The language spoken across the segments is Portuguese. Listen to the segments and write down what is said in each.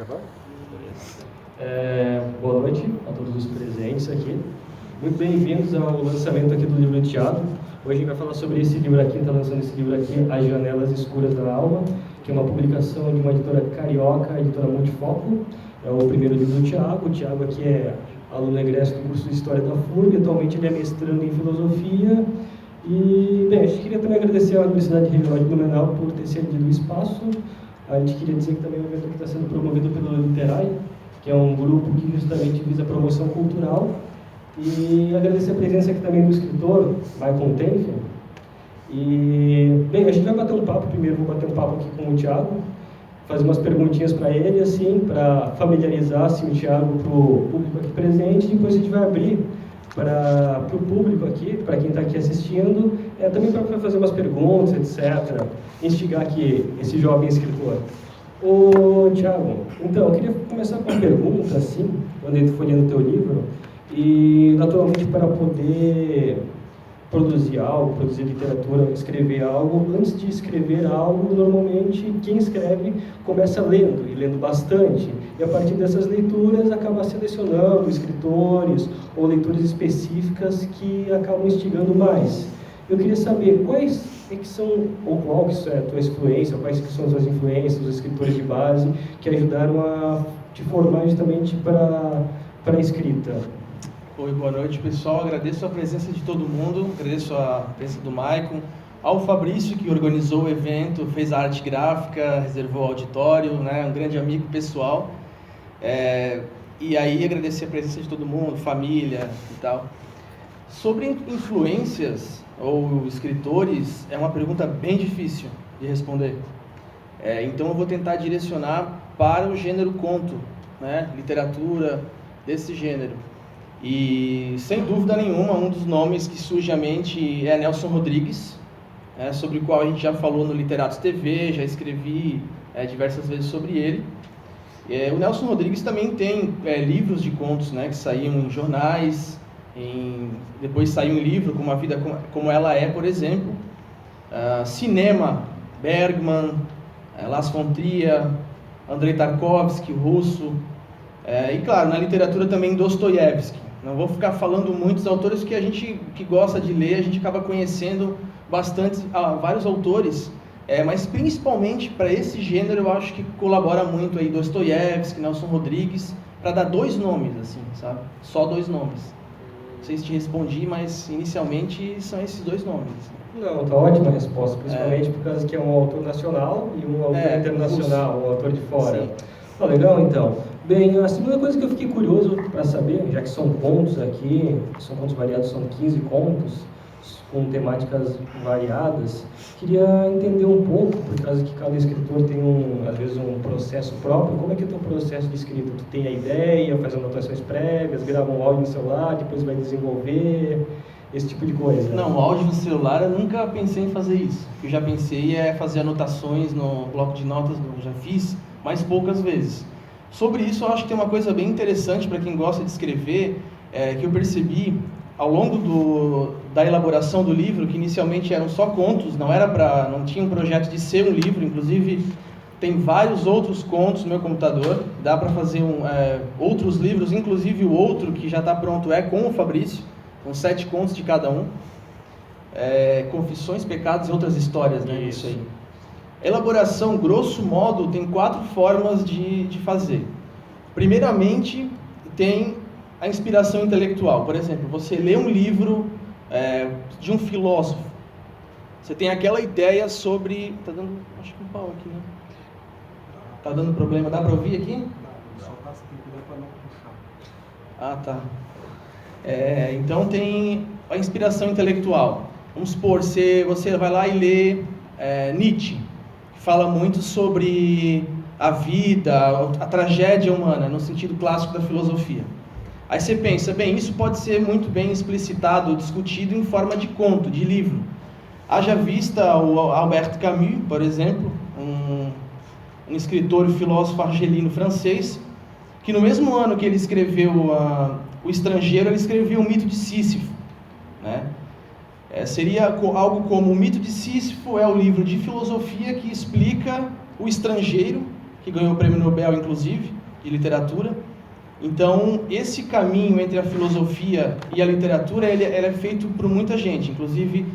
Gravando? Boa noite a todos os presentes aqui. Muito bem-vindos ao lançamento aqui do livro do Thiago. Hoje a gente vai falar sobre esse livro aqui, está lançando esse livro aqui, As Janelas Escuras da Alma, que é uma publicação de uma editora carioca, a editora Multifoco. É o primeiro livro do Thiago. O Thiago aqui é aluno egresso do curso de História da FURB, atualmente ele é mestrando em Filosofia. E, bem, a gente queria também agradecer à Universidade Regional de Blumenau por ter cedido o espaço. A gente queria dizer que também é um evento que está sendo promovido pelo Literai, que é um grupo que justamente visa a promoção cultural. E agradecer a presença aqui também do escritor, Michael Tenfield. E, bem, a gente vai bater um papo primeiro, vou bater um papo aqui com o Thiago, fazer umas perguntinhas para ele, assim, para familiarizar assim, o Thiago para o público aqui presente, e depois a gente vai abrir para o público aqui, para quem está aqui assistindo, também para fazer umas perguntas, etc., instigar aqui esse jovem escritor. Ô, Thiago, então, eu queria começar com uma pergunta, assim, quando eu fui lendo o teu livro, e, naturalmente, para poder produzir algo, produzir literatura, escrever algo, antes de escrever algo, normalmente, quem escreve começa lendo, e lendo bastante, e a partir dessas leituras acaba selecionando escritores ou leituras específicas que acabam instigando mais. Eu queria saber quais é que são, ou qual que é a tua influência, quais que são as tuas influências, os escritores de base, que ajudaram a te formar justamente para a escrita. Oi, boa noite, pessoal. Agradeço a presença de todo mundo, agradeço a presença do Maicon, ao Fabrício, que organizou o evento, fez a arte gráfica, reservou o auditório, né, um grande amigo pessoal. E aí agradecer a presença de todo mundo, família e tal. Sobre influências ou escritores, é uma pergunta bem difícil de responder. Então eu vou tentar direcionar para o gênero conto, né, literatura desse gênero. E, sem dúvida nenhuma, um dos nomes que surge à mente é Nelson Rodrigues, sobre o qual a gente já falou no Literatos TV, já escrevi diversas vezes sobre ele. O Nelson Rodrigues também tem livros de contos, né, que saíam em jornais, depois saiu um livro, como A Vida Como Ela É, por exemplo. Cinema, Bergman, Lars von Trier, Andrei Tarkovsky, russo. E, claro, na literatura também Dostoiévski. Não vou ficar falando muitos autores que a gente que gosta de ler, a gente acaba conhecendo bastante vários autores, mas principalmente para esse gênero eu acho que colabora muito aí Dostoiévski, Nelson Rodrigues, para dar dois nomes, assim, sabe? Só dois nomes. Não sei se te respondi, mas inicialmente são esses dois nomes. Não, tá ótima a resposta, principalmente por causa que é um autor nacional e um autor internacional, um autor de fora. Sim. Legal, então. Bem, a segunda coisa que eu fiquei curioso para saber, já que são contos aqui, são contos variados, são 15 contos, com temáticas variadas, queria entender um pouco, por causa que cada escritor tem, às vezes, um processo próprio. Como é que é o teu processo de escrita? Tu tem a ideia, faz anotações prévias, grava um áudio no celular, depois vai desenvolver, esse tipo de coisa? Não, áudio no celular eu nunca pensei em fazer isso. O que eu já pensei é fazer anotações no bloco de notas, já fiz, mas poucas vezes. Sobre isso, eu acho que tem uma coisa bem interessante para quem gosta de escrever, que eu percebi ao longo da elaboração do livro, que inicialmente eram só contos, não tinha um projeto de ser um livro, inclusive tem vários outros contos no meu computador, dá para fazer outros livros, inclusive o outro que já está pronto com o Fabrício, com 7 contos de cada um, Confissões, Pecados e Outras Histórias, né? Isso aí. Elaboração, grosso modo, tem 4 formas de fazer. Primeiramente, tem a inspiração intelectual. Por exemplo, você lê um livro de um filósofo. Você tem aquela ideia sobre... Tá dando, acho que um pau aqui, né? Tá dando problema. Dá para ouvir aqui? Só passa tem que cuidar para não puxar. Ah, tá. Então tem a inspiração intelectual. Vamos supor, você vai lá e lê Nietzsche. Fala muito sobre a vida, a tragédia humana, no sentido clássico da filosofia. Aí você pensa, bem, isso pode ser muito bem explicitado, discutido em forma de conto, de livro. Haja vista o Albert Camus, por exemplo, um escritor e filósofo argelino francês, que no mesmo ano que ele escreveu O Estrangeiro, ele escreveu o Mito de Sísifo, né? Seria algo como o Mito de Sísifo é o livro de filosofia que explica O Estrangeiro, que ganhou o Prêmio Nobel, inclusive, de literatura. Então, esse caminho entre a filosofia e a literatura, ele é feito por muita gente. Inclusive,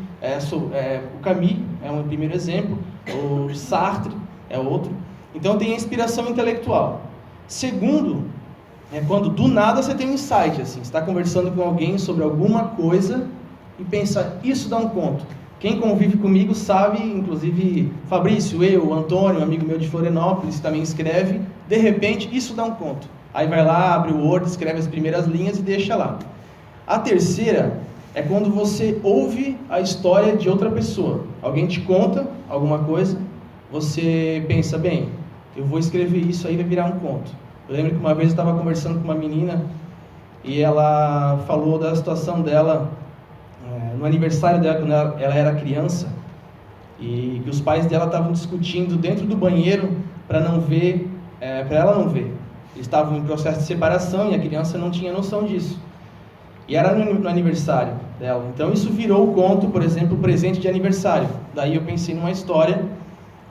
o Camus é um primeiro exemplo, o Sartre é outro. Então, tem a inspiração intelectual. Segundo, é quando do nada você tem um insight, assim, você está conversando com alguém sobre alguma coisa e pensa, isso dá um conto. Quem convive comigo sabe, inclusive Fabrício, eu, Antônio, amigo meu de Florianópolis, também escreve, de repente, isso dá um conto. Aí vai lá, abre o Word, escreve as primeiras linhas e deixa lá. A terceira é quando você ouve a história de outra pessoa. Alguém te conta alguma coisa, você pensa, bem, eu vou escrever isso aí, vai virar um conto. Eu lembro que uma vez eu estava conversando com uma menina e ela falou da situação dela no aniversário dela, quando ela era criança, e que os pais dela estavam discutindo dentro do banheiro para ela não ver. Eles estavam em processo de separação e a criança não tinha noção disso. E era no aniversário dela. Então isso virou o conto, por exemplo, presente de aniversário. Daí eu pensei numa história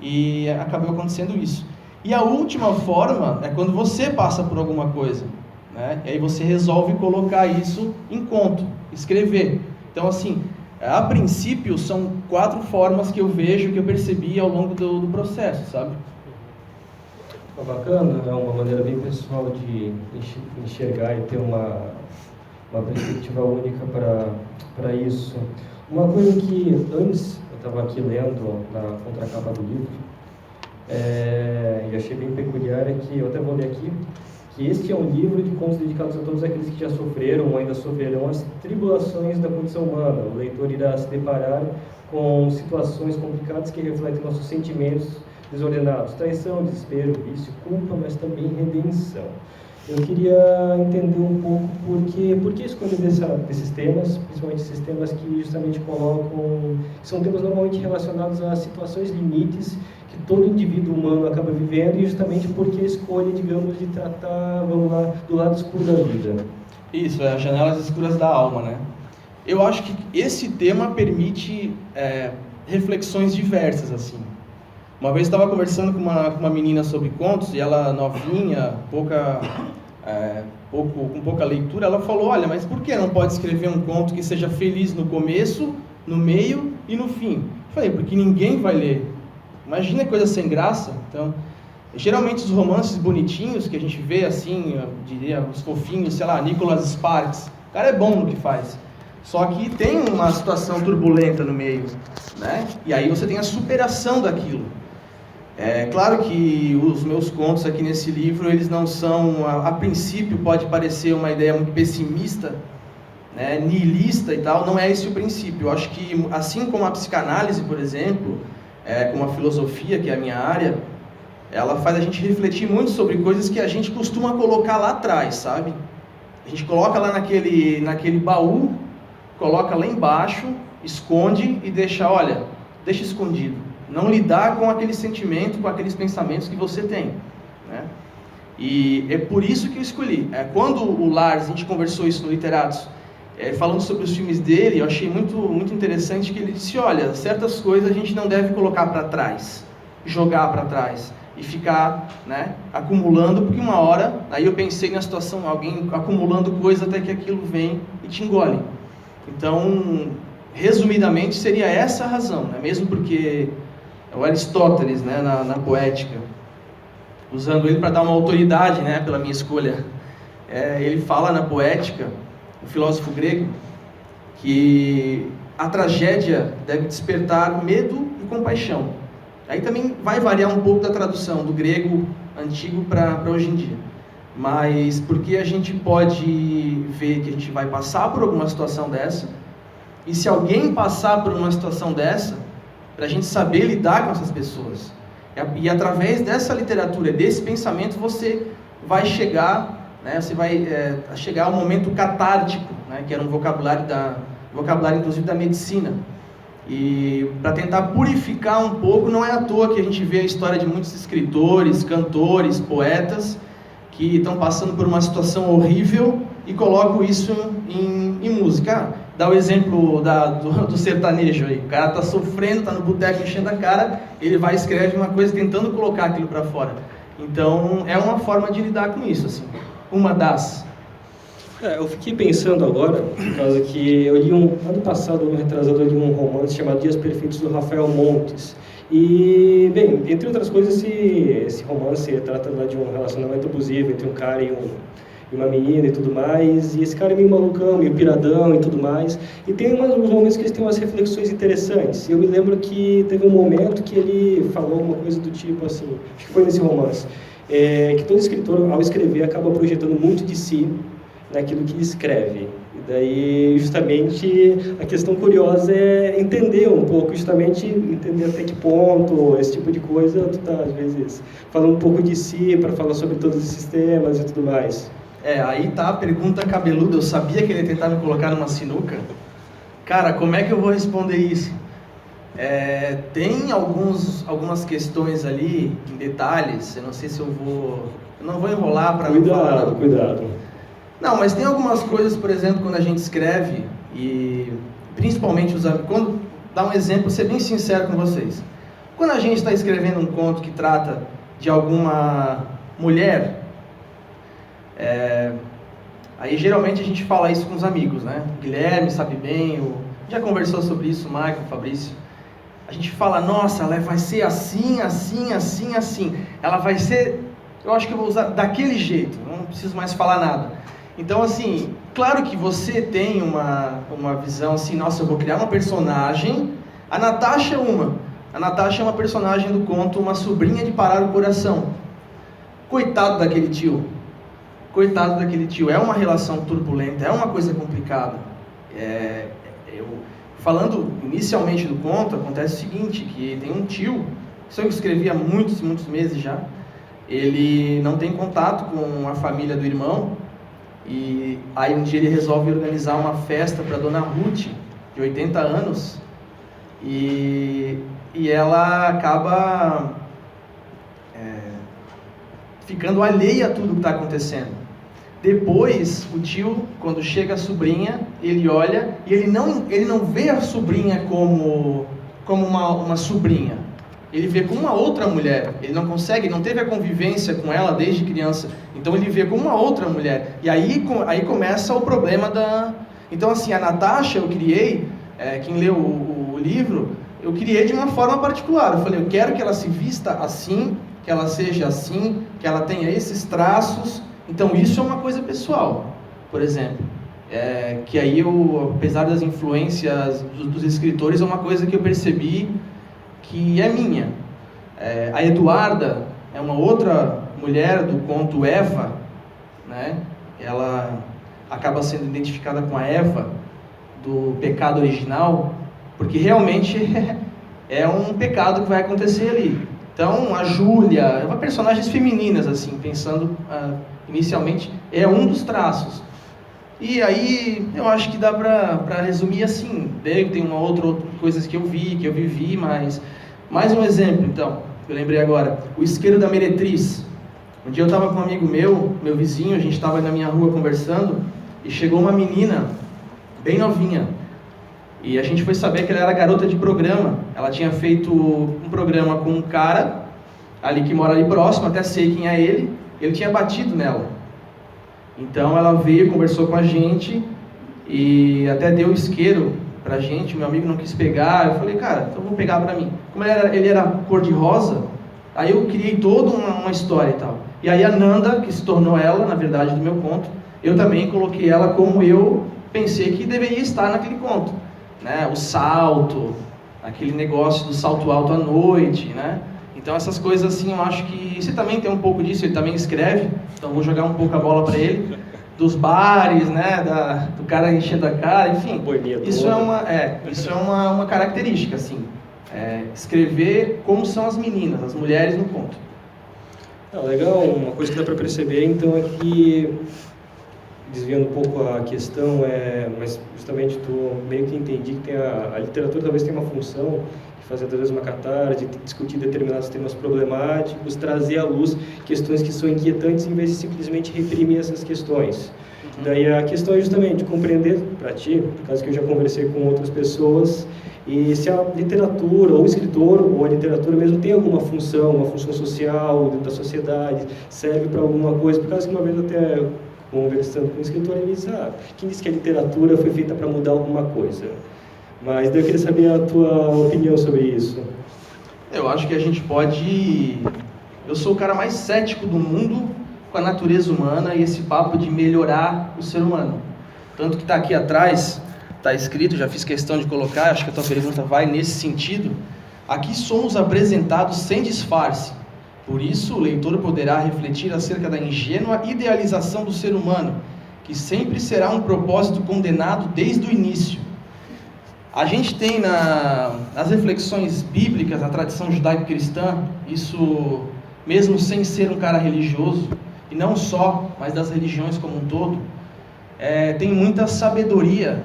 e acabou acontecendo isso. E a última forma é quando você passa por alguma coisa, né? E aí você resolve colocar isso em conto, escrever. Então, assim, a princípio são 4 formas que eu vejo, que eu percebi ao longo do processo, sabe? Bacana, é uma maneira bem pessoal de enxergar e ter uma perspectiva única para isso. Uma coisa que antes eu estava aqui lendo na contracapa do livro, e achei bem peculiar, é que eu até vou ler aqui, que este é um livro de contos dedicados a todos aqueles que já sofreram ou ainda sofrerão as tribulações da condição humana. O leitor irá se deparar com situações complicadas que refletem nossos sentimentos desordenados, traição, desespero, vício, culpa, mas também redenção. Eu queria entender um pouco por que escolher desses temas, principalmente esses temas que justamente são temas normalmente relacionados a situações limites que todo indivíduo humano acaba vivendo, e justamente porque a escolha, digamos, de tratar, vamos lá, do lado escuro da vida. Isso, as janelas escuras da alma, né? Eu acho que esse tema permite reflexões diversas, assim. Uma vez eu estava conversando com uma menina sobre contos, e ela, novinha, com pouca leitura, ela falou, olha, mas por que não pode escrever um conto que seja feliz no começo, no meio e no fim? Eu falei, porque ninguém vai ler. Imagina coisa sem graça. Então, geralmente os romances bonitinhos que a gente vê, assim, eu diria, os fofinhos, sei lá, Nicholas Sparks, o cara é bom no que faz. Só que tem uma situação turbulenta no meio, né? E aí você tem a superação daquilo. É claro que os meus contos aqui nesse livro, eles não são, a princípio pode parecer uma ideia muito pessimista, né, nihilista e tal, não é esse o princípio. Eu acho que, assim como a psicanálise, por exemplo, como a filosofia, que é a minha área, ela faz a gente refletir muito sobre coisas que a gente costuma colocar lá atrás, sabe? A gente coloca lá naquele baú, coloca lá embaixo, esconde e deixa escondido. Não lidar com aquele sentimento, com aqueles pensamentos que você tem, né? E é por isso que eu escolhi. Quando o Lars, a gente conversou isso no Literatos, falando sobre os filmes dele, eu achei muito, muito interessante que ele disse, olha, certas coisas a gente não deve colocar para trás, jogar para trás e ficar, né, acumulando, porque uma hora, aí eu pensei na situação, alguém acumulando coisa até que aquilo vem e te engole. Então, resumidamente, seria essa a razão, né? Mesmo porque o Aristóteles, né, na Poética, usando ele para dar uma autoridade, né, pela minha escolha, ele fala na Poética, o filósofo grego, que a tragédia deve despertar medo e compaixão. Aí também vai variar um pouco da tradução do grego antigo para hoje em dia. Mas porque a gente pode ver que a gente vai passar por alguma situação dessa, e se alguém passar por uma situação dessa, para a gente saber lidar com essas pessoas. E através dessa literatura, desse pensamento, você vai chegar, né, chegar ao momento catártico, né, que era um vocabulário inclusive da medicina. E para tentar purificar um pouco, não é à toa que a gente vê a história de muitos escritores, cantores, poetas, que estão passando por uma situação horrível e colocam isso em música. Dá o exemplo do sertanejo aí. O cara está sofrendo, está no boteco enchendo a cara, ele vai e escreve uma coisa tentando colocar aquilo para fora. Então, é uma forma de lidar com isso, assim. Uma das. Eu fiquei pensando agora, por causa que eu li ano passado, ano retrasado, eu li um romance chamado Dias Perfeitos, do Rafael Montes. E, bem, entre outras coisas, esse romance trata lá de um relacionamento abusivo entre um cara e uma menina e tudo mais, e esse cara é meio malucão, meio piradão e tudo mais, e tem uns momentos que eles têm umas reflexões interessantes. Eu me lembro que teve um momento que ele falou alguma coisa do tipo assim, acho que foi nesse romance, que todo escritor, ao escrever, acaba projetando muito de si naquilo que escreve. E daí, justamente, a questão curiosa é entender um pouco, justamente entender até que ponto, esse tipo de coisa, tu tá, às vezes, falando um pouco de si para falar sobre todos esses temas e tudo mais. Aí tá a pergunta cabeluda, eu sabia que ele ia tentar me colocar numa sinuca. Cara, como é que eu vou responder isso? Tem algumas questões ali, em detalhes, eu não sei se eu não vou enrolar para não falar. Cuidado. Não, mas tem algumas coisas, por exemplo, quando a gente escreve, e principalmente dá um exemplo, vou ser bem sincero com vocês. Quando a gente está escrevendo um conto que trata de alguma mulher, aí geralmente a gente fala isso com os amigos, né? O Guilherme sabe bem, já conversou sobre isso, o Michael, o Fabrício. A gente fala, nossa, ela vai ser assim, assim, assim, assim. Ela vai ser, eu acho que eu vou usar daquele jeito, não preciso mais falar nada. Então, assim, claro que você tem uma visão assim, nossa, eu vou criar uma personagem. A Natasha é uma personagem do conto, uma sobrinha de parar o coração. Coitado daquele tio, é uma relação turbulenta, é uma coisa complicada. Falando inicialmente do conto, acontece o seguinte, que tem um tio, isso eu escrevi há muitos meses já, ele não tem contato com a família do irmão, e aí um dia ele resolve organizar uma festa para Dona Ruth, de 80 anos, e ela acaba ficando alheia a tudo que está acontecendo. Depois, o tio, quando chega a sobrinha, ele olha e ele não vê a sobrinha como uma sobrinha. Ele vê como uma outra mulher. Ele não teve a convivência com ela desde criança. Então ele vê como uma outra mulher. E aí começa o problema da... Então assim, a Natasha eu criei, quem leu o livro, eu criei de uma forma particular. Eu falei, eu quero que ela se vista assim, que ela seja assim, que ela tenha esses traços. Então isso é uma coisa pessoal, por exemplo. Que aí apesar das influências dos escritores, é uma coisa que eu percebi que é minha. A Eduarda é uma outra mulher do conto Eva, né? Ela acaba sendo identificada com a Eva do pecado original, porque realmente é um pecado que vai acontecer ali. Então a Júlia, personagens femininas, assim, pensando inicialmente, é um dos traços. E aí eu acho que dá para resumir assim. Tem uma outra coisas que eu vivi, mas mais um exemplo então, que eu lembrei agora, o isqueiro da meretriz. Um dia eu estava com um amigo meu vizinho, a gente estava na minha rua conversando, e chegou uma menina bem novinha, e a gente foi saber que ela era garota de programa. Ela tinha feito um programa com um cara ali que mora ali próximo, até sei quem é ele tinha batido nela. Então ela veio, conversou com a gente e até deu isqueiro pra gente. Meu amigo não quis pegar, eu falei, cara, então eu vou pegar pra mim. Como ele era cor de rosa, aí eu criei toda uma história e tal. E aí a Nanda, que se tornou ela, na verdade, do meu conto, eu também coloquei ela como eu pensei que deveria estar naquele conto, né? O salto, aquele negócio do salto alto à noite, né? Então essas coisas assim, eu acho que você também tem um pouco disso, ele também escreve, então vou jogar um pouco a bola para ele, dos bares, né, do cara enchendo a cara, enfim, isso é uma característica, assim, escrever como são as meninas, as mulheres no conto. Legal, uma coisa que dá para perceber então é que, desviando um pouco a questão, mas justamente tu meio que entendi que a literatura talvez tenha uma função fazer talvez uma catarse, discutir determinados temas problemáticos, trazer à luz questões que são inquietantes em vez de simplesmente reprimir essas questões. Daí a questão é justamente compreender para ti, por causa que eu já conversei com outras pessoas, E se a literatura, ou o escritor, ou a literatura mesmo tem alguma função, uma função social da sociedade, serve para alguma coisa, por causa que uma vez até conversando com o escritor, ele disse, quem disse que a literatura foi feita para mudar alguma coisa? Mas eu queria saber a tua opinião sobre isso. Eu acho que a gente pode... Eu sou o cara mais cético do mundo com a natureza humana e esse papo de melhorar o ser humano. Tanto que está aqui atrás, está escrito, já fiz questão de colocar, acho que a tua pergunta vai nesse sentido. Aqui somos apresentados sem disfarce. Por isso, o leitor poderá refletir acerca da ingênua idealização do ser humano, que sempre será um propósito condenado desde o início. A gente tem nas reflexões bíblicas, na tradição judaico-cristã, isso mesmo sem ser um cara religioso, e não só, mas das religiões como um todo, tem muita sabedoria.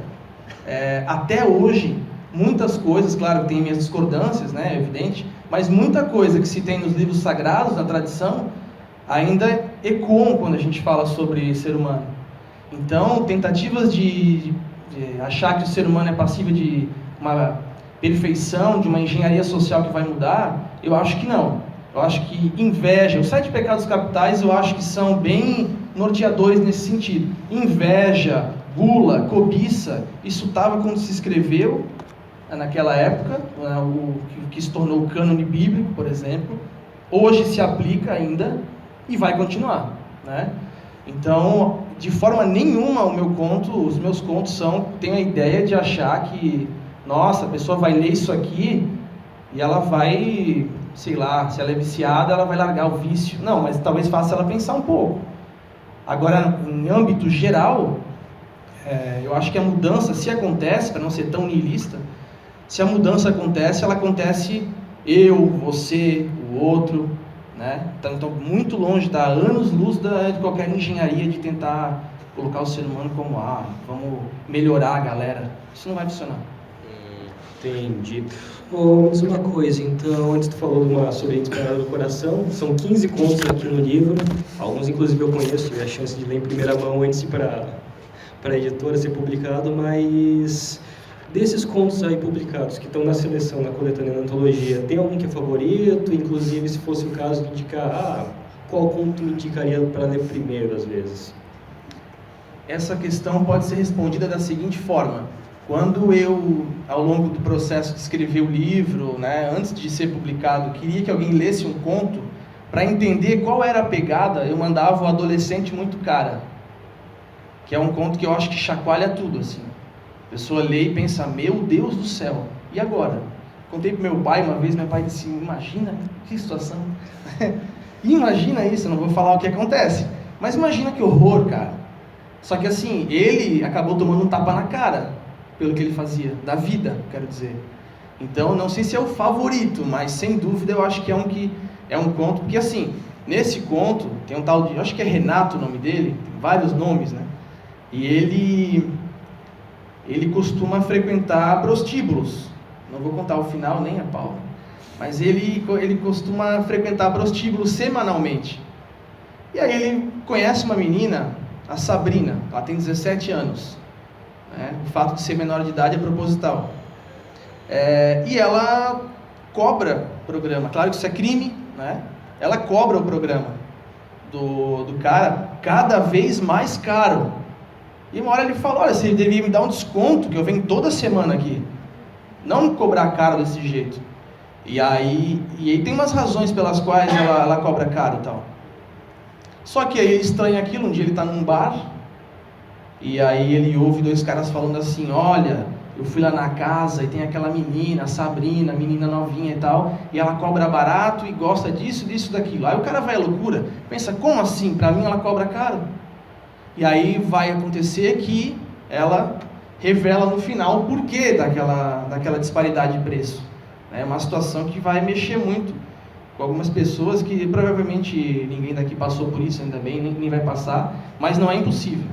Até hoje, muitas coisas, claro, tem minhas discordâncias, né, é evidente, mas muita coisa que se tem nos livros sagrados, na tradição, ainda ecoam quando a gente fala sobre ser humano. Então, tentativas de achar que o ser humano é passível de uma perfeição, de uma engenharia social que vai mudar, eu acho que não. Eu acho que inveja, os 7 pecados capitais, eu acho que são bem norteadores nesse sentido. Inveja, gula, cobiça, isso estava quando se escreveu naquela época, o que se tornou o cânone bíblico, por exemplo. Hoje se aplica ainda e vai continuar, né? Então, de forma nenhuma os meus contos têm a ideia de achar que, nossa, a pessoa vai ler isso aqui e ela vai, sei lá, se ela é viciada, ela vai largar o vício. Não, mas talvez faça ela pensar um pouco. Agora, em âmbito geral, eu acho que a mudança, se acontece, para não ser tão niilista, se a mudança acontece, ela acontece eu, você, o outro, né? Então, muito longe, está anos-luz de qualquer engenharia de tentar colocar o ser humano como, vamos melhorar a galera. Isso não vai funcionar. Entendi. Me diz uma coisa, então, antes tu falou sobre a Disparada do Coração, são 15 contos aqui no livro, alguns inclusive eu conheço, tive a chance de ler em primeira mão antes de ir para a editora ser publicado, mas desses contos aí publicados, que estão na seleção, na coletânea, na antologia, tem algum que é favorito? Inclusive, se fosse o caso de indicar, qual conto tu me indicaria para ler primeiro, às vezes? Essa questão pode ser respondida da seguinte forma. Quando eu, ao longo do processo de escrever o livro, né, antes de ser publicado, queria que alguém lesse um conto, para entender qual era a pegada, eu mandava O Adolescente Muito Cara, que é um conto que eu acho que chacoalha tudo, assim. A pessoa lê e pensa, meu Deus do céu, e agora? Contei pro meu pai uma vez, meu pai disse, imagina, que situação. Imagina isso, eu não vou falar o que acontece, mas imagina que horror, cara. Só que assim, ele acabou tomando um tapa na cara, pelo que ele fazia, da vida, quero dizer. Então, não sei se é o favorito, mas sem dúvida eu acho que é um conto, porque assim, nesse conto, tem um tal de, eu acho que é Renato o nome dele, tem vários nomes, né? E ele costuma frequentar prostíbulos, não vou contar o final nem a pau, mas ele costuma frequentar prostíbulos semanalmente. E aí ele conhece uma menina, a Sabrina, ela tem 17 anos. O fato de ser menor de idade é proposital. E ela cobra o programa. Claro que isso é crime, né? Ela cobra o programa do cara cada vez mais caro. E uma hora ele fala, olha, você devia me dar um desconto, que eu venho toda semana aqui. Não me cobrar caro desse jeito. E aí tem umas razões pelas quais ela cobra caro e tal. Só que aí ele estranha aquilo, um dia ele está num bar, e aí ele ouve 2 caras falando assim, olha, eu fui lá na casa e tem aquela menina, a Sabrina, menina novinha e tal, e ela cobra barato e gosta disso, disso, daquilo. Aí o cara vai à loucura, pensa, como assim? Pra mim ela cobra caro? E aí vai acontecer que ela revela no final o porquê daquela disparidade de preço. É uma situação que vai mexer muito com algumas pessoas que provavelmente ninguém daqui passou por isso, ainda bem, nem vai passar, mas não é impossível.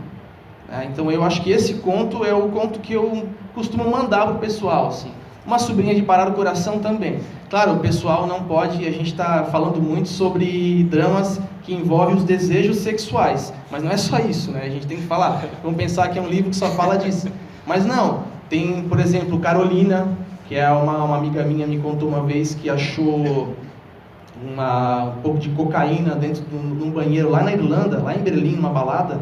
Então eu acho que esse conto é o conto que eu costumo mandar para o pessoal, assim. Uma sobrinha de parar o coração também. Claro, o pessoal não pode, a gente está falando muito sobre dramas que envolvem os desejos sexuais, mas não é só isso, né? A gente tem que falar, vamos pensar que é um livro que só fala disso. Mas não, tem, por exemplo, Carolina, que é uma amiga minha me contou uma vez que achou um pouco de cocaína dentro de um banheiro lá na Irlanda, lá em Berlim, numa balada,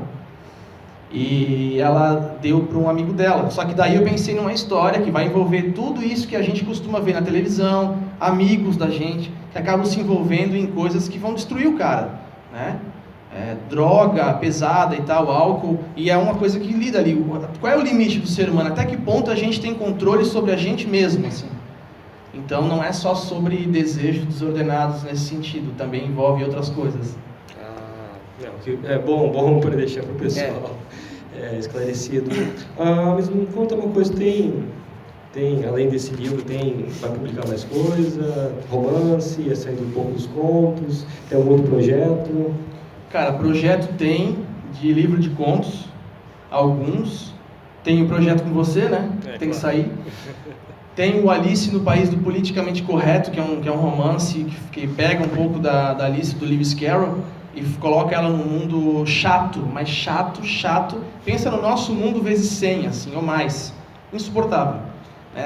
e ela deu para um amigo dela. Só que daí eu pensei numa história que vai envolver tudo isso que a gente costuma ver na televisão, amigos da gente, que acabam se envolvendo em coisas que vão destruir o cara, né? Droga pesada e tal, álcool, e é uma coisa que lida ali. Qual é o limite do ser humano? Até que ponto a gente tem controle sobre a gente mesmo, assim? Então não é só sobre desejos desordenados nesse sentido, também envolve outras coisas. É bom para deixar para o pessoal esclarecido. Mas me conta uma coisa, tem, além desse livro, vai publicar mais coisa, romance, saindo um pouco dos contos, tem algum outro projeto? Cara, projeto tem, de livro de contos, alguns. Tem o projeto com você, né? Tem que sair. Tem o Alice no País do Politicamente Correto, que é um romance que pega um pouco da Alice do Lewis Carroll e coloca ela num mundo chato, mas chato. Pensa no nosso mundo vezes 100, assim, ou mais. Insuportável.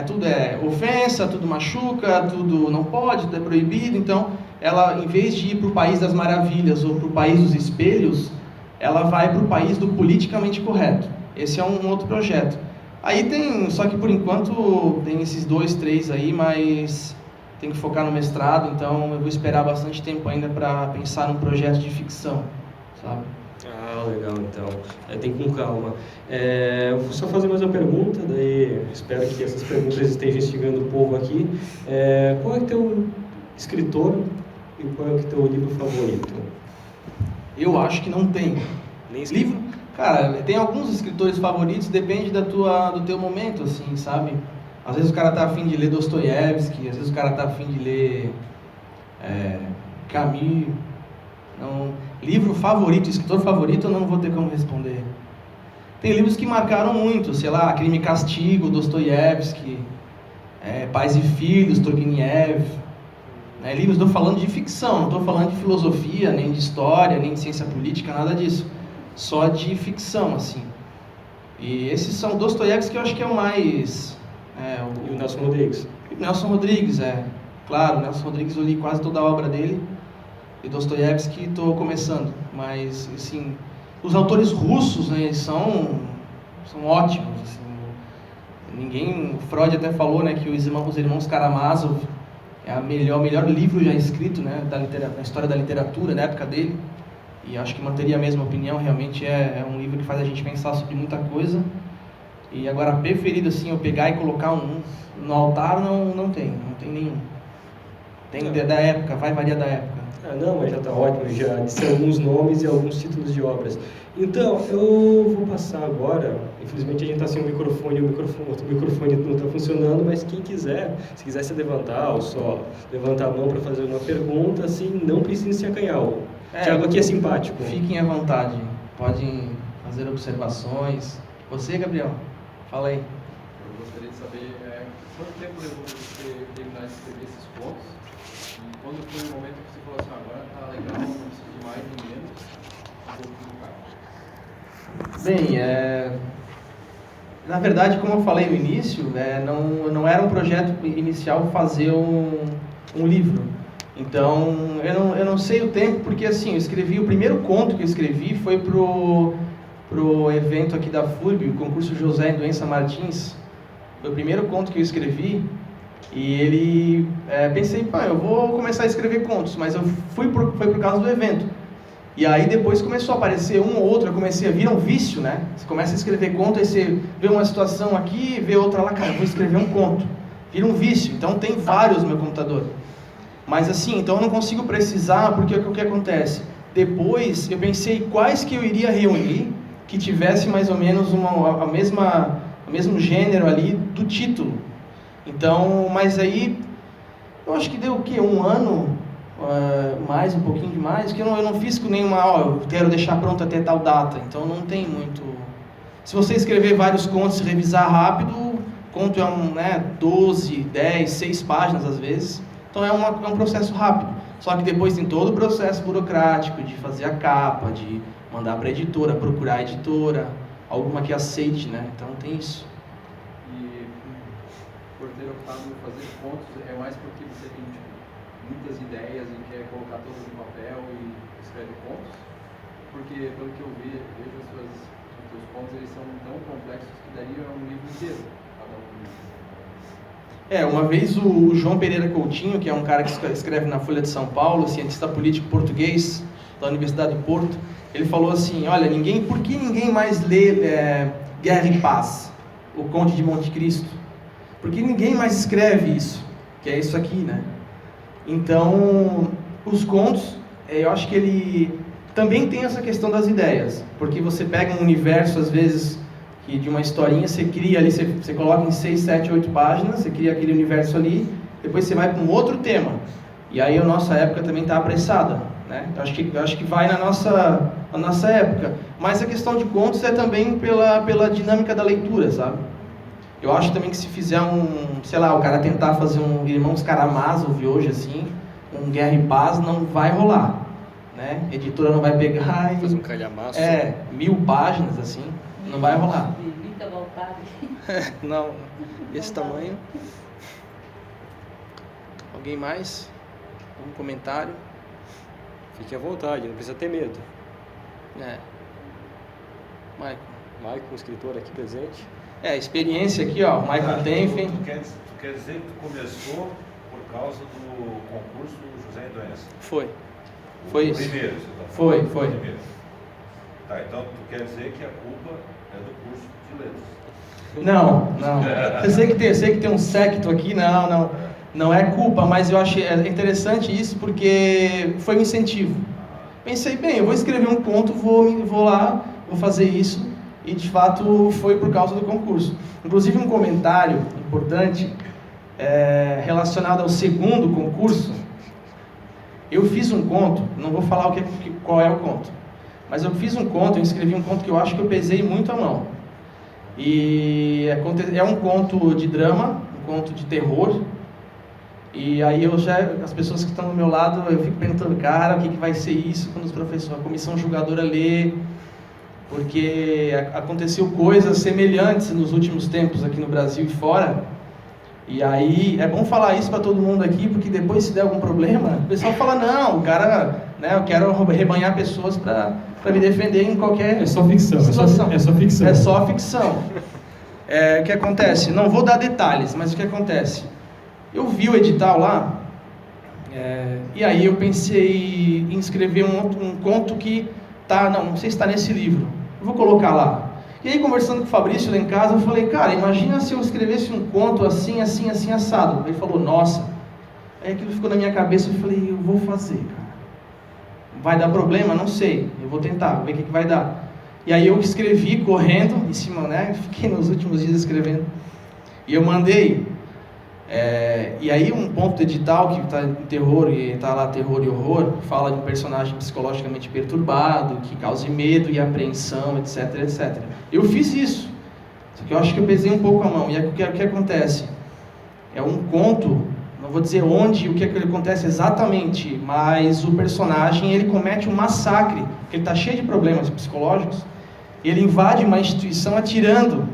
Tudo é ofensa, tudo machuca, tudo não pode, tudo é proibido. Então, ela, em vez de ir para o País das Maravilhas ou para o País dos Espelhos, ela vai para o País do Politicamente Correto. Esse é um outro projeto. Aí tem, só que por enquanto tem esses 2, 3 aí, mas tem que focar no mestrado, então eu vou esperar bastante tempo ainda para pensar num projeto de ficção, sabe? Legal, então. Tem com calma. Vou só fazer mais uma pergunta, daí espero que essas perguntas estejam instigando o povo aqui. Qual é o teu escritor e qual é o teu livro favorito? Eu acho que não tem. Nem livro? Cara, tem alguns escritores favoritos, depende do teu momento, assim, sabe? Às vezes o cara tá afim de ler Dostoiévski, às vezes o cara tá afim de ler Camus. Não, livro favorito, escritor favorito, eu não vou ter como responder. Tem livros que marcaram muito, sei lá, Crime e Castigo, Dostoiévski, Pais e Filhos, Turgenev. Livros, estou falando de ficção, não estou falando de filosofia, nem de história, nem de ciência política, nada disso. Só de ficção, assim. E esses são Dostoiévski, que eu acho que é o mais... E o Nelson Rodrigues? Nelson Rodrigues, claro, Nelson Rodrigues eu li quase toda a obra dele. E Dostoiévski estou começando, mas, assim, os autores russos, né, são ótimos, assim. Freud até falou, né, que os irmãos Karamazov é o melhor livro já escrito, né, na história da literatura, na época dele, e acho que manteria a mesma opinião. Realmente é um livro que faz a gente pensar sobre muita coisa. E agora, preferido, assim, eu pegar e colocar no altar, não tem nenhum. Tem da época, vai variar da época. Não, mas já está ótimo, já disse alguns nomes e alguns títulos de obras. Então, eu vou passar agora, infelizmente a gente está sem o microfone, outro microfone não está funcionando, mas quem quiser, se quiser se levantar ou só levantar a mão para fazer uma pergunta, assim, não precisa se acanhar. O Thiago aqui é simpático. Fiquem à vontade, podem fazer observações. Você, Gabriel, fala aí. Eu gostaria de saber quanto tempo levou você terminar de escrever esses contos? E quando foi o momento que você falou assim, agora tá legal, não preciso de mais nem menos, vou publicar? Bem, na verdade, como eu falei no início, não era um projeto inicial fazer um livro. Então, eu não sei o tempo, porque assim, o primeiro conto que eu escrevi foi pro evento aqui da FURB, o concurso José em Doença Martins. Foi o primeiro conto que eu escrevi. E pensei, eu vou começar a escrever contos, mas foi por causa do evento. E aí depois começou a aparecer um ou outro, eu comecei a vir um vício, né? Você começa a escrever conto, aí você vê uma situação aqui, vê outra lá, cara, eu vou escrever um conto. Vira um vício, então tem vários no meu computador. Mas assim, então eu não consigo precisar, porque o que acontece? Depois eu pensei quais que eu iria reunir que tivesse mais ou menos o mesmo gênero ali do título. Então, mas aí, eu acho que deu o quê? Um ano, mais, um pouquinho de mais, que eu não fiz com nenhuma, eu quero deixar pronto até tal data, então não tem muito... Se você escrever vários contos e revisar rápido, conto é 12, 10, 6 páginas às vezes, então é um processo rápido. Só que depois tem todo o processo burocrático de fazer a capa, de mandar para a editora, procurar a editora, alguma que aceite, né? Então tem isso. por ter optado por fazer contos, é mais porque você tem muitas ideias e quer colocar todas no papel e escreve contos? Porque, pelo que eu vejo, os seus contos eles são tão complexos que daria um livro inteiro, cada um. Uma vez o João Pereira Coutinho, que é um cara que escreve na Folha de São Paulo, cientista político português da Universidade do Porto, ele falou assim, olha, por que ninguém mais lê Guerra e Paz, o Conde de Monte Cristo? Por que ninguém mais escreve isso? Que é isso aqui, né? Então, os contos, eu acho que ele também tem essa questão das ideias, porque você pega um universo, às vezes, que de uma historinha, você cria ali, você coloca em 6, 7, 8 páginas, você cria aquele universo ali, depois você vai para um outro tema, e aí a nossa época também está apressada, né? Eu acho que vai na nossa época, mas a questão de contos é também pela dinâmica da leitura, sabe? Eu acho também que se fizer o cara tentar fazer um Irmãos Karamazov hoje, assim, um Guerra e Paz, não vai rolar, né? A editora não vai pegar e... Fazer um calhamaço. 1000 páginas, assim, não vai rolar. Fica à vontade. Não, esse tamanho. Alguém mais? Um comentário? Fique à vontade, não precisa ter medo. Michael. Maicon, escritor aqui presente. Experiência aqui, ó, Michael Tenfen. Tu quer dizer que tu começou por causa do concurso José Endonça? Foi isso. Primeiro, você tá Foi. falando primeiro. Tá, então tu quer dizer que a culpa é do curso de letras? Não. Eu sei que tem um séquito aqui, não é culpa, mas eu achei interessante isso porque foi um incentivo. Pensei, bem, eu vou escrever um conto, vou lá, vou fazer isso, e de fato foi por causa do concurso. Inclusive um comentário importante relacionado ao segundo concurso. Eu fiz um conto, não vou falar qual é o conto, mas eu fiz um conto, eu escrevi um conto que eu acho que eu pesei muito a mão. E é um conto de drama, um conto de terror. E aí as pessoas que estão do meu lado, eu fico perguntando, cara, o que vai ser isso quando a comissão julgadora lê? Porque aconteceu coisas semelhantes nos últimos tempos aqui no Brasil e fora. E aí, é bom falar isso para todo mundo aqui, porque depois se der algum problema, o pessoal fala, não, o cara, né, eu quero rebanhar pessoas para me defender em qualquer situação. É só ficção. É só ficção. O que acontece? Não vou dar detalhes, mas o que acontece? Eu vi o edital lá, e aí eu pensei em escrever um conto que não sei se está nesse livro, eu vou colocar lá. E aí, conversando com o Fabrício lá em casa, eu falei, cara, imagina se eu escrevesse um conto assim, assim, assim, assado. Ele falou, nossa. Aí aquilo ficou na minha cabeça, eu falei, eu vou fazer, cara. Vai dar problema? Não sei. Eu vou tentar, ver o que vai dar. E aí eu escrevi correndo, em cima, né? Fiquei nos últimos dias escrevendo. E eu mandei. E aí um ponto do edital que está em terror, e está lá terror e horror, fala de um personagem psicologicamente perturbado, que cause medo e apreensão, etc, etc. Eu fiz isso, só que eu acho que eu pesei um pouco a mão. E o que acontece? É um conto, não vou dizer onde, o que acontece exatamente, mas o personagem, ele comete um massacre, porque ele está cheio de problemas psicológicos, ele invade uma instituição atirando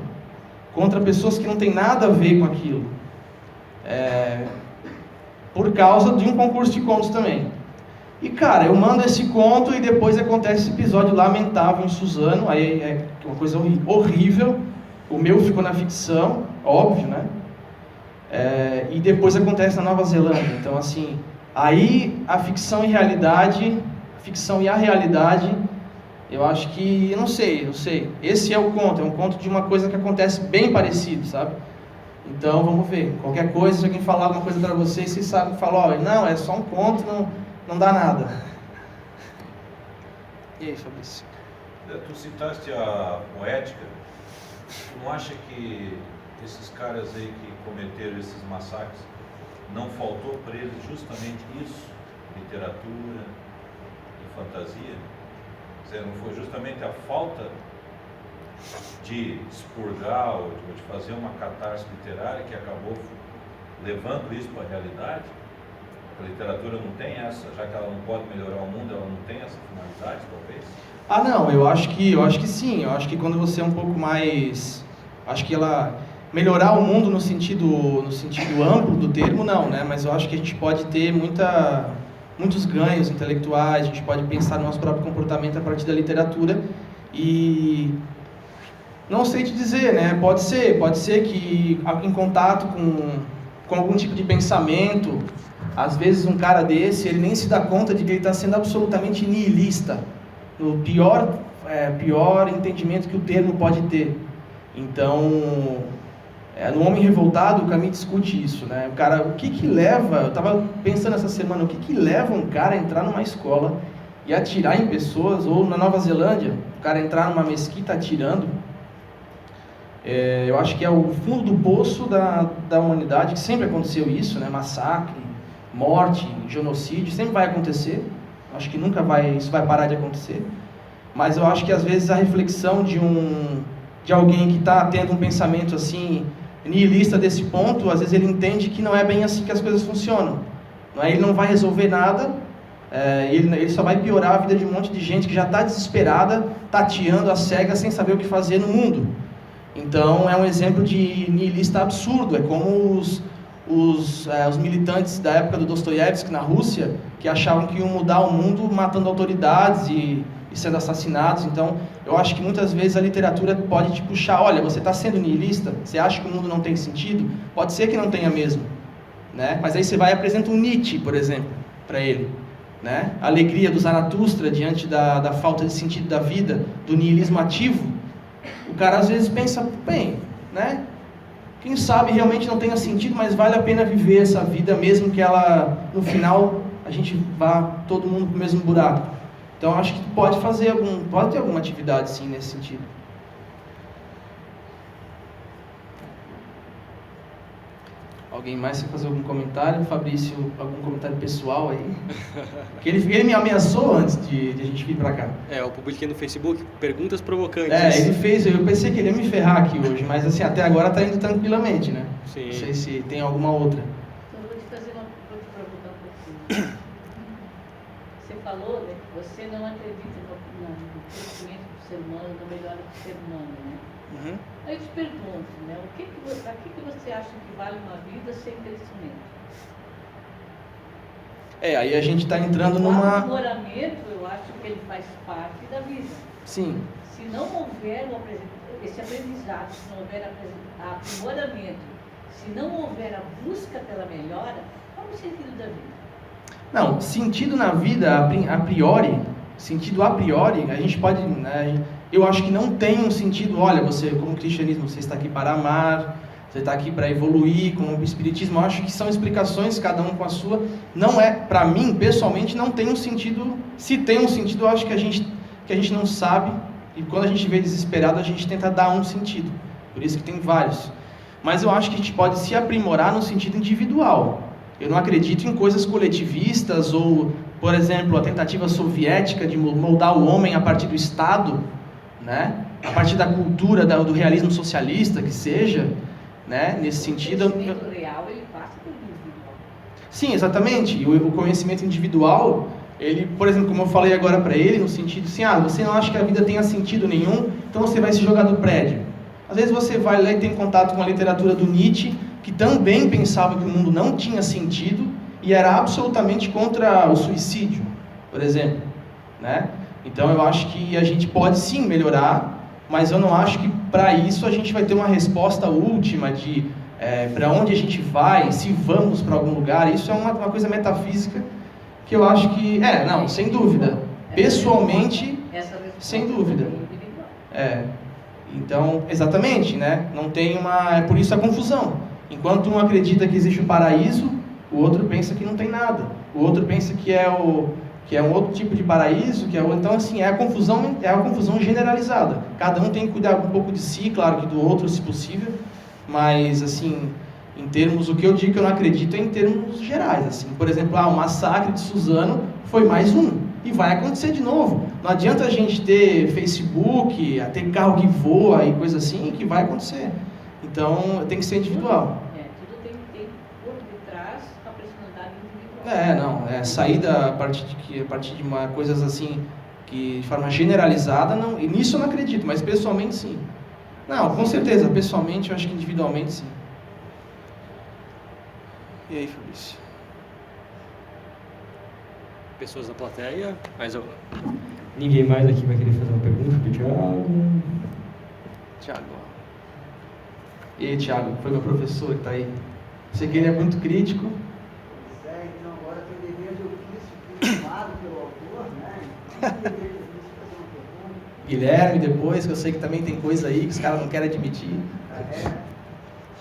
contra pessoas que não têm nada a ver com aquilo. Por causa de um concurso de contos também. E cara, eu mando esse conto e depois acontece esse episódio lamentável em Suzano, aí é uma coisa horrível, o meu ficou na ficção, óbvio, né? E depois acontece na Nova Zelândia, então assim, aí a ficção e a realidade, eu acho que, eu não sei, esse é o conto, é um conto de uma coisa que acontece bem parecido, sabe? Então, vamos ver. Qualquer coisa, se alguém falar alguma coisa para vocês, vocês sabem que falam, não, é só um conto, não dá nada. E aí, Fabrício? Tu citaste a poética. Tu não acha que esses caras aí que cometeram esses massacres, não faltou para eles justamente isso? Literatura e fantasia? Quer dizer, não foi justamente a falta de expurgar ou de fazer uma catarse literária que acabou levando isso para a realidade? A literatura não tem essa, já que ela não pode melhorar o mundo, ela não tem essa finalidade, talvez? Não, eu acho que sim. Eu acho que quando você é um pouco mais... Acho que melhorar o mundo no sentido amplo do termo, não, né? Mas eu acho que a gente pode ter muitos ganhos intelectuais, a gente pode pensar no nosso próprio comportamento a partir da literatura e não sei te dizer, né? Pode ser que em contato com algum tipo de pensamento, às vezes um cara desse, ele nem se dá conta de que ele está sendo absolutamente nihilista, no pior entendimento que o termo pode ter. Então, no Homem Revoltado, o Camus discute isso, né? O cara, o que leva, eu estava pensando essa semana, o que leva um cara a entrar numa escola e atirar em pessoas, ou na Nova Zelândia, o cara entrar numa mesquita atirando. Eu acho que é o fundo do poço da humanidade, que sempre aconteceu isso, né? Massacre, morte, genocídio, sempre vai acontecer. Acho que isso vai parar de acontecer. Mas eu acho que às vezes a reflexão de alguém que está tendo um pensamento assim nihilista desse ponto, às vezes ele entende que não é bem assim que as coisas funcionam. Ele não vai resolver nada, ele só vai piorar a vida de um monte de gente que já está desesperada, tateando às cegas sem saber o que fazer no mundo. Então é um exemplo de nihilista absurdo, é como os militantes da época do Dostoiévski na Rússia, que achavam que iam mudar o mundo matando autoridades e sendo assassinados. Então eu acho que muitas vezes a literatura pode te puxar, olha, você está sendo nihilista? Você acha que o mundo não tem sentido? Pode ser que não tenha mesmo, né? Mas aí você vai e apresenta um Nietzsche, por exemplo, para ele, né? A alegria do Zaratustra diante da falta de sentido da vida, do nihilismo ativo. O cara às vezes pensa, bem, né? Quem sabe realmente não tenha sentido, mas vale a pena viver essa vida, mesmo que ela, no final, a gente vá todo mundo para o mesmo buraco. Então acho que pode ter alguma atividade sim nesse sentido. Alguém mais quer fazer algum comentário? Fabrício, algum comentário pessoal aí? Porque ele me ameaçou antes de a gente vir pra cá. Eu publiquei no Facebook perguntas provocantes. Ele fez, eu pensei que ele ia me ferrar aqui hoje, mas assim, até agora tá indo tranquilamente, né? Sim. Não sei se tem alguma outra. Então, vou te provocar um pouquinho. Você falou, né, que você não acredita no crescimento do ser humano, no melhor do ser humano, né? Uhum. Aí eu te pergunto, né, a que você acha que vale uma vida sem crescimento? Aí a gente está entrando O numa... aprimoramento, eu acho que ele faz parte da vida. Sim. Se não houver esse aprendizado, se não houver aprimoramento, se não houver a busca pela melhora, qual é o sentido da vida? Não, sentido na vida, a priori, a gente pode... Né, eu acho que não tem um sentido, olha, você, como cristianismo, você está aqui para amar, você está aqui para evoluir, como o espiritismo, eu acho que são explicações, cada um com a sua. Não é, para mim, pessoalmente, não tem um sentido. Se tem um sentido, eu acho que a gente não sabe, e quando a gente vê desesperado, a gente tenta dar um sentido. Por isso que tem vários. Mas eu acho que a gente pode se aprimorar no sentido individual. Eu não acredito em coisas coletivistas ou, por exemplo, a tentativa soviética de moldar o homem a partir do Estado, né? A partir da cultura do realismo socialista, que seja, né? Nesse sentido... O conhecimento real, ele passa pelo individual. Sim, exatamente. E o conhecimento individual, ele, por exemplo, como eu falei agora para ele, no sentido assim, você não acha que a vida tenha sentido nenhum, então você vai se jogar do prédio. Às vezes você vai lá e tem contato com a literatura do Nietzsche, que também pensava que o mundo não tinha sentido e era absolutamente contra o suicídio, por exemplo, né? Então eu acho que a gente pode sim melhorar, mas eu não acho que para isso a gente vai ter uma resposta última de para onde a gente vai, se vamos para algum lugar. Isso é uma coisa metafísica que eu acho que... não, sem dúvida. Pessoalmente, sem dúvida. Então, exatamente, né? Não tem é por isso a confusão. Enquanto um acredita que existe um paraíso, o outro pensa que não tem nada. O outro pensa que é um outro tipo de paraíso, então assim, é a confusão generalizada. Cada um tem que cuidar um pouco de si, claro que do outro, se possível, mas assim, em termos, o que eu digo que eu não acredito é em termos gerais, assim. Por exemplo, o massacre de Suzano foi mais um, e vai acontecer de novo. Não adianta a gente ter Facebook, ter carro que voa e coisa assim, que vai acontecer. Então, tem que ser individual. Tudo tem por detrás a personalidade individual. Sair a partir de coisas assim, que de forma generalizada, não, e nisso eu não acredito, mas pessoalmente sim. Não, com certeza. Pessoalmente, eu acho que individualmente, sim. E aí, Fabrício? Pessoas na plateia, mais alguma? Ninguém mais aqui vai querer fazer uma pergunta para o Thiago? Thiago. E aí, Thiago? Foi meu professor que está aí. Sei que ele é muito crítico. Pois é, então agora tem o dever de ofício firmado pelo autor, né? Então, tem o dever de ofício fazer uma pergunta. Guilherme, depois, que eu sei que também tem coisa aí que os caras não querem admitir.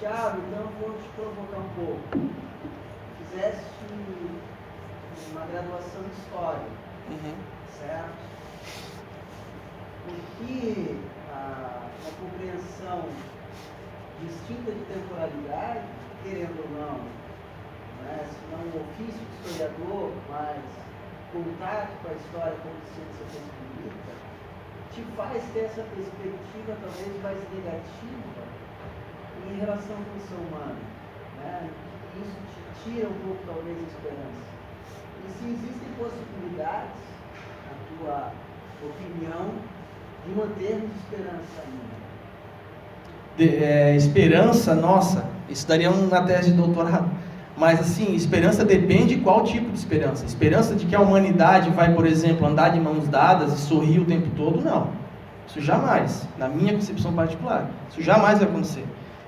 Thiago, então eu vou te provocar um pouco. Fizeste uma graduação de História, certo? Por que a compreensão distinta de temporalidade, querendo ou não, né, se não o ofício de historiador, mas contato com a história como ciência cosmopolita, te faz ter essa perspectiva talvez mais negativa em relação à condição humana, né? Isso te tira um pouco talvez a esperança. E se existem possibilidades, na tua opinião, de mantermos esperança ainda? Esperança, nossa, isso daria uma tese de doutorado. Mas assim, esperança depende de qual tipo de esperança. Esperança de que a humanidade vai, por exemplo, andar de mãos dadas e sorrir o tempo todo, não. Isso jamais, na minha concepção particular, isso jamais vai acontecer.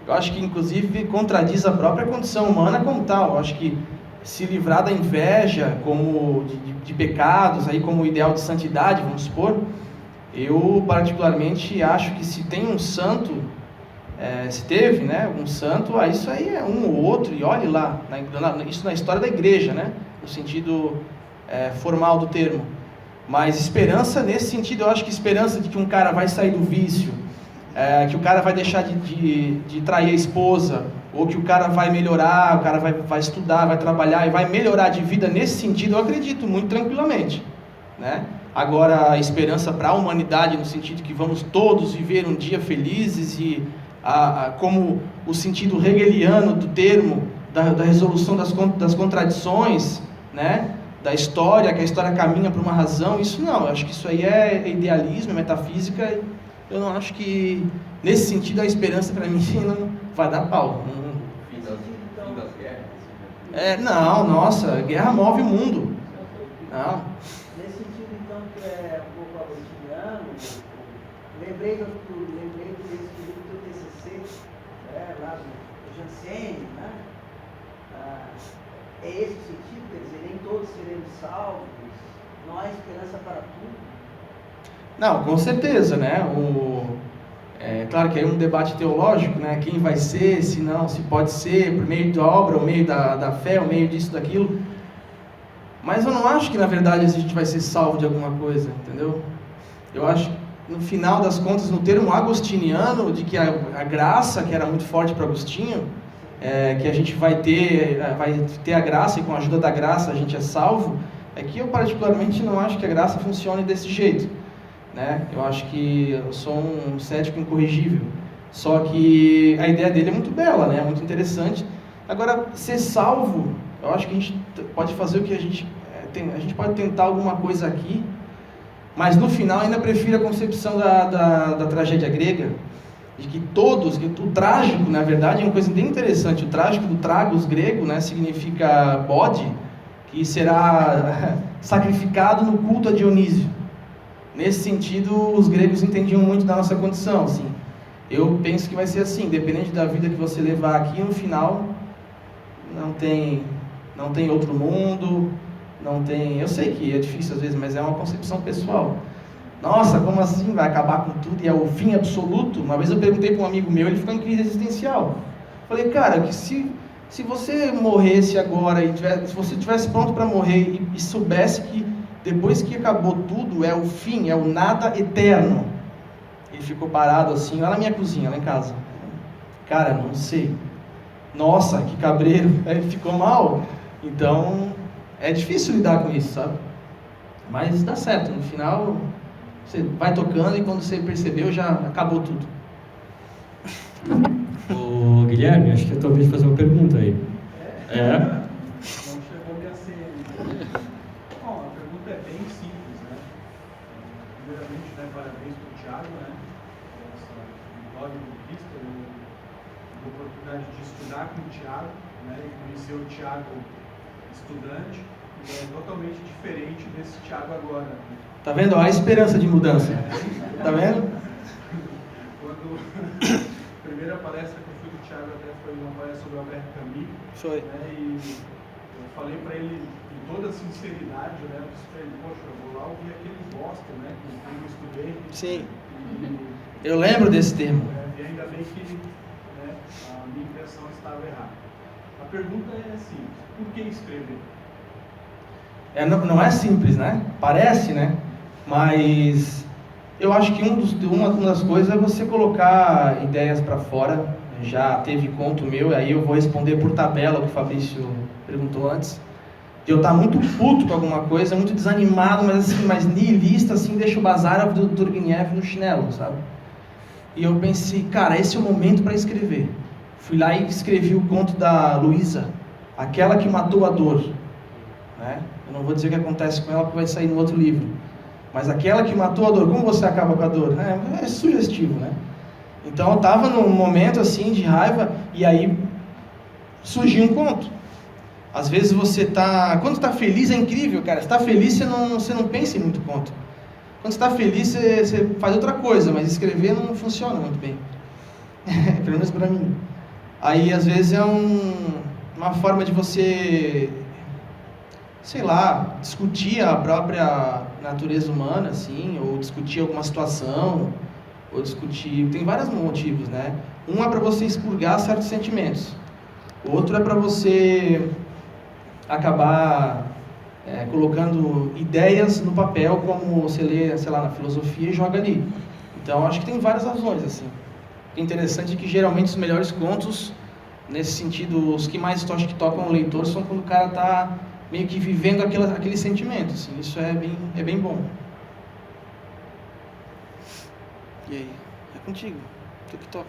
Eu acho que, inclusive, contradiz a própria condição humana como tal. Eu acho que se livrar da inveja como de pecados, aí como ideal de santidade, vamos supor, eu particularmente acho que se tem um santo, se teve, né, um santo, isso aí é um ou outro, e olhe lá, isso na história da igreja, né, no sentido formal do termo. Mas esperança nesse sentido, eu acho que esperança de que um cara vai sair do vício, que o cara vai deixar de trair a esposa, ou que o cara vai melhorar, o cara vai estudar, vai trabalhar e vai melhorar de vida nesse sentido, eu acredito muito tranquilamente, né? Agora, a esperança para a humanidade no sentido que vamos todos viver um dia felizes e como o sentido hegeliano do termo, da resolução das contradições, né? Da história, que a história caminha por uma razão, isso não, eu acho que isso aí é idealismo, é metafísica. Eu não acho que, nesse sentido, a esperança para mim não vai dar pau. Fim das guerras? Não, nossa, a guerra move o mundo. Não. Nesse sentido, então, que é um pouco agostiniano, lembrei desse livro do TCC, lá do Jansen, né? É esse o sentido, quer dizer, nem todos seremos salvos, não há esperança para tudo. Não, com certeza, né? Claro que é um debate teológico, né? Quem vai ser, se não, se pode ser, por meio da obra, ou meio da fé, ou meio disso, daquilo. Mas eu não acho que, na verdade, a gente vai ser salvo de alguma coisa, entendeu? Eu acho que, no final das contas, no termo agostiniano, de que a graça, que era muito forte para Agostinho, que a gente vai ter a graça, e com a ajuda da graça a gente é salvo, é que eu particularmente não acho que a graça funcione desse jeito, né? Eu acho que eu sou um cético incorrigível, só que a ideia dele é muito bela, né? Muito interessante. Agora, ser salvo, eu acho que a gente pode fazer o que a gente pode tentar alguma coisa aqui, mas no final ainda prefiro a concepção da tragédia grega, de que o trágico, na verdade, é uma coisa bem interessante. O trágico do tragos grego, né, significa bode, que será sacrificado no culto a Dionísio. Nesse sentido, os gregos entendiam muito da nossa condição, assim. Eu penso que vai ser assim, independente da vida que você levar aqui, no final, não tem outro mundo, não tem... Eu sei que é difícil às vezes, mas é uma concepção pessoal. Nossa, como assim? Vai acabar com tudo e é o fim absoluto? Uma vez eu perguntei para um amigo meu, ele ficou em crise existencial. Falei, cara, que se você morresse agora, se você estivesse pronto para morrer e soubesse que depois que acabou tudo, é o fim, é o nada eterno. Ele ficou parado assim, lá na minha cozinha, lá em casa. Cara, não sei. Nossa, que cabreiro. Ele ficou mal. Então, é difícil lidar com isso, sabe? Mas dá certo, no final... Você vai tocando e quando você percebeu já acabou tudo. Ô Guilherme, acho que é talvez fazer uma pergunta aí. Não chegou a ser. Bom, a pergunta é bem simples, né? Primeiramente, parabéns para o Thiago, né? Essa blog do Cristo, eu tive a oportunidade de estudar com o Thiago, né, e conhecer o Thiago estudante, e é totalmente diferente desse Thiago agora. Né? Tá vendo? Há esperança de mudança. Tá vendo? Quando a primeira palestra que eu fui do Thiago até foi uma palestra sobre o Albert Camus. Foi. Né, e eu falei para ele com toda a sinceridade, né, eu disse para ele, poxa, eu vou lá ouvir aquele bosta, né, que eu estudei. Sim. Eu lembro desse termo. E ainda bem que, né, a minha impressão estava errada. A pergunta é assim, por que escrever? Não é simples, né? Parece, né? Mas eu acho que uma das coisas é você colocar ideias para fora. Já teve conto meu, aí eu vou responder por tabela o que o Fabrício perguntou antes. De eu estar muito puto com alguma coisa, muito desanimado, mas assim, mais nihilista, assim, deixa o Bazar do Turgenev no chinelo, sabe? E eu pensei, cara, esse é o momento para escrever. Fui lá e escrevi o conto da Luísa, aquela que matou a dor, né? Eu não vou dizer o que acontece com ela, porque vai sair no outro livro. Mas aquela que matou a dor, como você acaba com a dor? É sugestivo, né? Então eu estava num momento assim de raiva, e aí surgiu um conto. Às vezes você tá... Quando está feliz é incrível, cara. Se está feliz, você não pensa em muito conto. Quando você está feliz, você faz outra coisa, mas escrever não funciona muito bem. Pelo menos para mim. Aí, às vezes, é uma forma de você, sei lá, discutir a própria natureza humana, assim, ou discutir alguma situação, ou discutir... Tem vários motivos, né? Um é para você expurgar certos sentimentos. O outro é para você acabar colocando ideias no papel, como você lê, sei lá, na filosofia e joga ali. Então, acho que tem várias razões, assim. O interessante é que, geralmente, os melhores contos, nesse sentido, os que mais acho que tocam o leitor, são quando o cara está meio que vivendo aquele sentimento, assim. Isso é bem bom. E aí? É contigo. Tu que toca.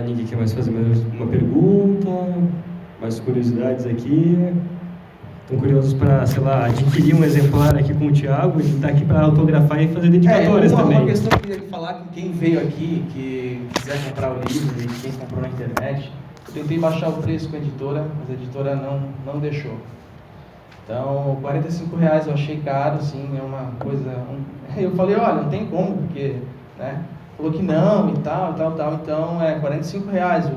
Ninguém quer mais fazer mais uma pergunta? Mais curiosidades aqui? Estão curiosos para, sei lá, adquirir um exemplar aqui com o Thiago? Ele está aqui para autografar e fazer dedicatórias também. Uma questão que eu queria falar com quem veio aqui, que quiser comprar o livro e quem comprou na internet, eu tentei baixar o preço com a editora, mas a editora não deixou. Então, R$45 eu achei caro, assim, é uma coisa... Eu falei, olha, não tem como, porque, né, falou que não e tal, então é R$45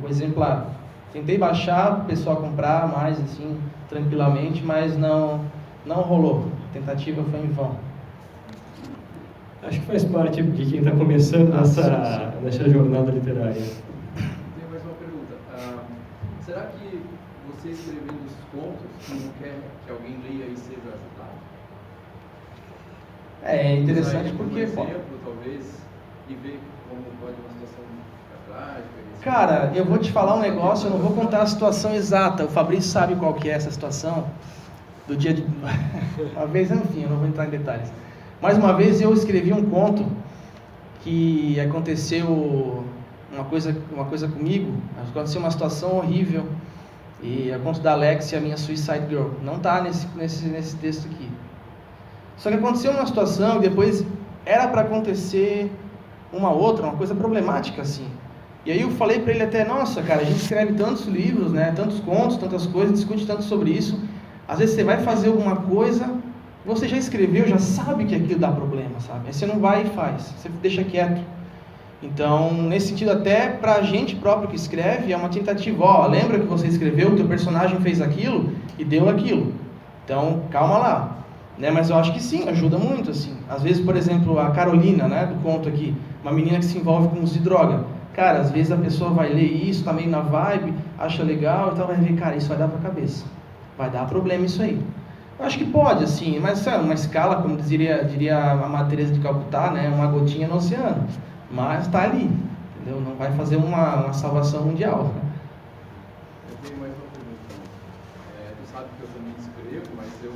o exemplar. Tentei baixar para o pessoal comprar mais, assim, tranquilamente, mas não rolou. A tentativa foi em vão. Acho que faz parte de quem está começando nessa jornada literária. Tenho mais uma pergunta. Será que você escrevendo os contos não quer que alguém leia e seja ajudado? É interessante porque... Por exemplo, talvez, e ver como pode uma situação trágica. Cara, eu vou te falar um negócio, eu não vou contar a situação exata. O Fabrício sabe qual que é essa situação do dia de... Uma vez, enfim, eu não vou entrar em detalhes. Mais uma vez eu escrevi um conto que aconteceu uma coisa comigo. Aconteceu uma situação horrível. E é o conto da Alexia, a minha Suicide Girl. Não está nesse texto aqui. Só que aconteceu uma situação e depois era para acontecer uma coisa problemática assim. E aí eu falei para ele até, nossa, cara, a gente escreve tantos livros, né, tantos contos, tantas coisas, discute tanto sobre isso. Às vezes você vai fazer alguma coisa, você já escreveu, já sabe que aquilo dá problema, sabe? Aí você não vai e faz, você deixa quieto. Então, nesse sentido, até para a gente próprio que escreve, é uma tentativa. Ó, lembra que você escreveu, o teu personagem fez aquilo e deu aquilo. Então, calma lá. Né? Mas eu acho que sim, ajuda muito, assim. Às vezes, por exemplo, a Carolina, né, do conto aqui, uma menina que se envolve com uso de droga. Cara, às vezes a pessoa vai ler isso, tá meio na vibe, acha legal, então vai ver, cara, isso vai dar pra cabeça. Vai dar problema isso aí. Eu acho que pode, assim, mas sabe, uma escala, como diria a Madre Teresa de Calcutá, né, uma gotinha no oceano. Mas tá ali, entendeu? Não vai fazer uma salvação mundial. Eu tenho mais uma pergunta. Tu sabe que eu também escrevo, mas eu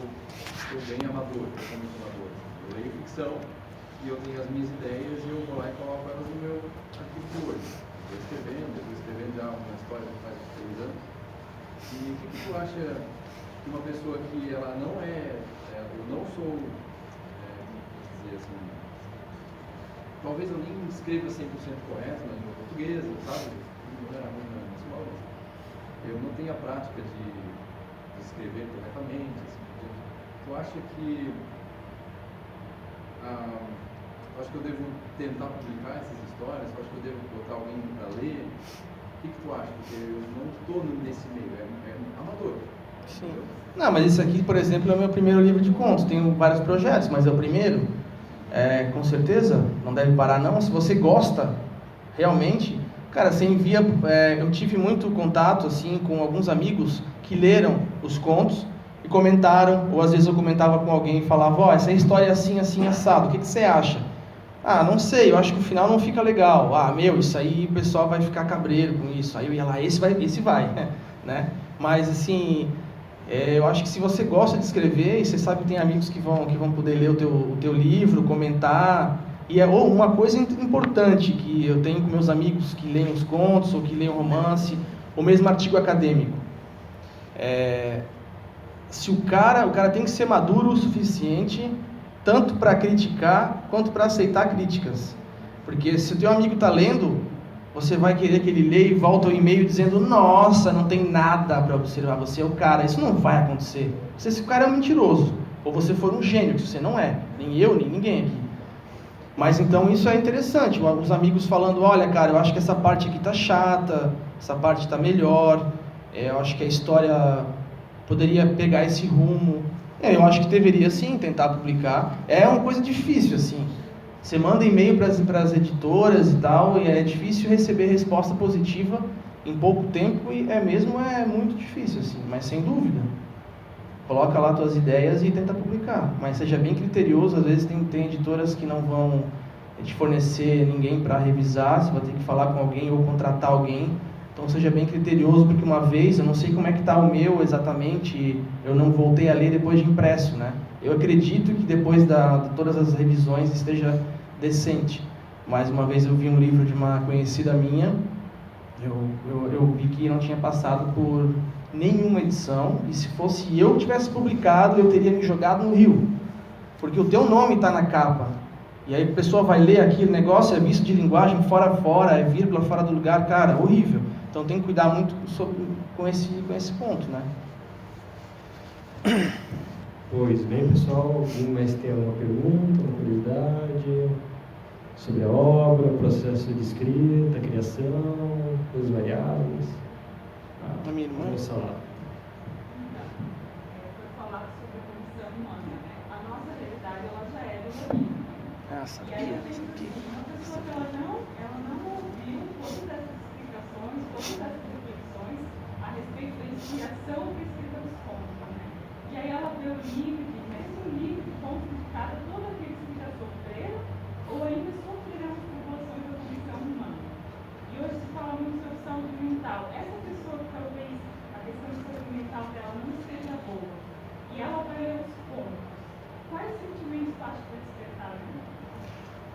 sou bem amador, totalmente amador. Eu leio ficção e eu tenho as minhas ideias e eu vou lá e coloco elas no meu arquivo de Word. Estou escrevendo já uma história que faz 3 anos. E o que tu acha que uma pessoa que ela não eu não sou, vamos dizer assim, talvez eu nem escreva 100% correto na língua portuguesa, sabe? Eu não tenho a prática de escrever corretamente. Assim. Tu acha que eu acho que eu devo tentar publicar essas histórias? Eu acho que eu devo botar alguém para ler? O que tu acha? Porque eu não estou nesse meio, é amador. Sim. Não, mas esse aqui, por exemplo, é o meu primeiro livro de contos. Tenho vários projetos, mas é o primeiro. Com certeza, não deve parar não. Se você gosta, realmente, cara, você envia... eu tive muito contato, assim, com alguns amigos que leram os contos e comentaram, ou às vezes eu comentava com alguém e falava, essa história é assim, assim, assado, o que você acha? Não sei, eu acho que o final não fica legal. Isso aí o pessoal vai ficar cabreiro com isso. Aí eu ia lá, esse vai, né? Mas, assim, eu acho que se você gosta de escrever, e você sabe que tem amigos que vão poder ler o teu livro, comentar. E uma coisa importante que eu tenho com meus amigos que leem os contos, ou que leem o romance, ou mesmo artigo acadêmico. Se o cara tem que ser maduro o suficiente, tanto para criticar, quanto para aceitar críticas. Porque se o teu amigo está lendo, você vai querer que ele leia e volta o e-mail dizendo, nossa, não tem nada para observar, você é o cara. Isso não vai acontecer. Se o cara é um mentiroso, ou você for um gênio, que você não é, nem eu, nem ninguém aqui. Mas então isso é interessante, os amigos falando, olha cara, eu acho que essa parte aqui tá chata, essa parte tá melhor, eu acho que a história poderia pegar esse rumo. Eu acho que deveria sim tentar publicar. É uma coisa difícil, assim. Você manda e-mail para as editoras e tal, e é difícil receber resposta positiva em pouco tempo, e é muito difícil, assim, mas sem dúvida. Coloca lá tuas ideias e tenta publicar, mas seja bem criterioso. Às vezes tem editoras que não vão te fornecer ninguém para revisar, você vai ter que falar com alguém ou contratar alguém. Então seja bem criterioso, porque uma vez, eu não sei como é que está o meu exatamente, eu não voltei a ler depois de impresso, né? Eu acredito que depois de todas as revisões esteja decente. Mais uma vez eu vi um livro de uma conhecida minha, eu vi que não tinha passado por nenhuma edição, e se fosse eu que tivesse publicado, eu teria me jogado no rio, porque o teu nome está na capa, e aí a pessoa vai ler aquele negócio, é visto de linguagem fora, é vírgula fora do lugar, cara, horrível. Então tem que cuidar muito com esse ponto, né? Pois bem, pessoal, alguém mais tem alguma pergunta, uma curiosidade sobre a obra, o processo de escrita, criação, coisas variáveis? A minha irmã? Vamos falar. Falar sobre a condição humana, né? A nossa realidade, ela já é dolorida. E aí eu penso que uma pessoa que ela não ouviu todas essas explicações, todas essas reflexões a respeito da inspiração que escrita dos contos, né? E aí ela vê o livro, e mesmo o livro que conta de cada todos aqueles que já sofreram ou ainda sofrerão as tribulações da condição humana. E hoje se fala muito sobre saúde mental. Essa pessoa que talvez a questão de saúde mental dela não esteja boa, e ela vai ler os contos, quais sentimentos tu acha que vai despertar, né?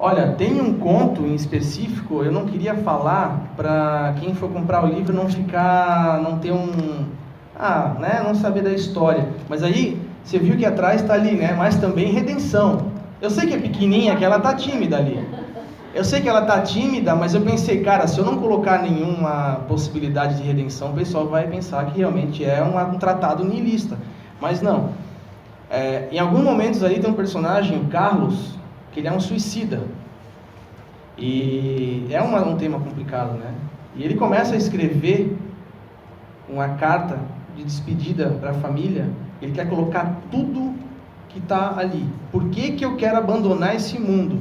Olha, tem um conto em específico, eu não queria falar para quem for comprar o livro não ter não saber da história. Mas aí, você viu que atrás está ali, né? Mas também redenção. Eu sei que é pequenininha, que ela está tímida ali. Eu sei que ela está tímida, mas eu pensei, cara, se eu não colocar nenhuma possibilidade de redenção, o pessoal vai pensar que realmente é um tratado nihilista. Mas não. Em alguns momentos aí tem um personagem, o Carlos, que ele é um suicida. E é um tema complicado, né? E ele começa a escrever uma carta de despedida para a família. Ele quer colocar tudo que está ali. Por que eu quero abandonar esse mundo?